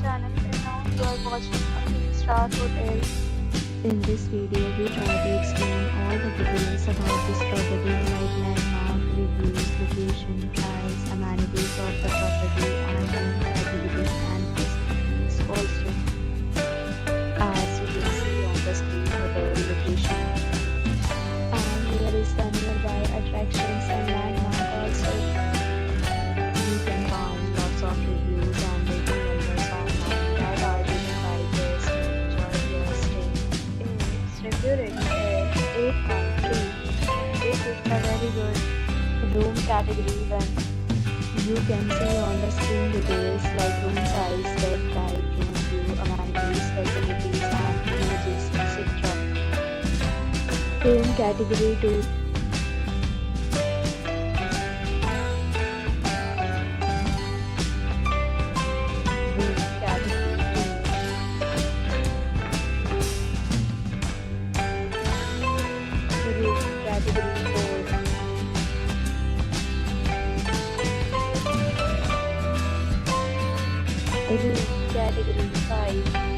channel, and now you are watching a 3-star hotel. In this video, we try to explain all the details about this property like landmark, reviews, location, price, amenities of the property, and room availability and facilities also. As you can see on the screen, hotel location. And here is the nearby attractions and landmark also. You can find lots of reviews and rating numbers online that are given by guests to enjoy their stay. Its review rating is 8.3. This is a very good room category when you can see on the screen details like room size, bed type, room view, amenities, facilities, and images, etc. Room category 2. Room category 2. Room category 4. Room category 5.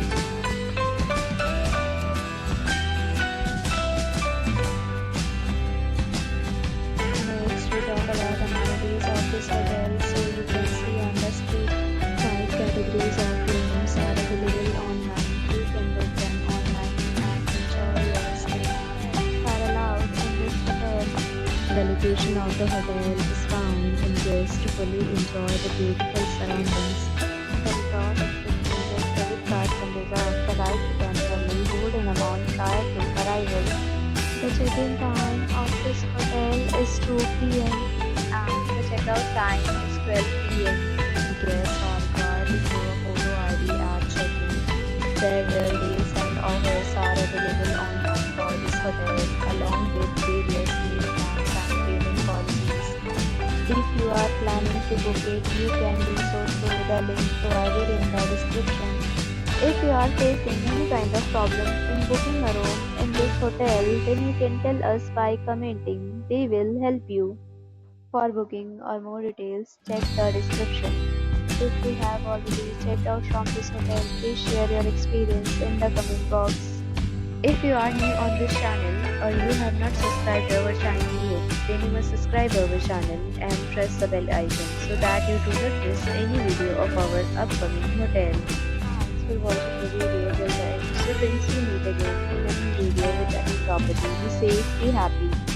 Next, we talk about amenities of this hotel. So you can see on the screen, 5 categories of rooms are available online. You can book them online and enjoy your stay. Are allowed in this hotel. The location of the hotel is found in guests to fully enjoy the beautiful surroundings. The resort accepts credit cards and reserves the right to temporarily hold an amount prior to arrival. The check-in time of this hotel is 2 p.m. and the check-out time is 12 p.m. Guests are required to show a photo ID at check-in. Several days and hours are available online for this hotel along with various meal plans and payment policies. If you are planning to book it, you can do so through the link provided in the description. If you are facing any kind of problem in booking a room in this hotel, then you can tell us by commenting. We will help you. For booking or more details, check the description. If you have already checked out from this hotel, please share your experience in the comment box. If you are new on this channel or you have not subscribed our channel yet, then you must subscribe our channel and press the bell icon so that you do not miss any video of our upcoming hotel. Thanks for watching the video till the end. So friends, we meet again in a new video with a new property. Be safe, be happy.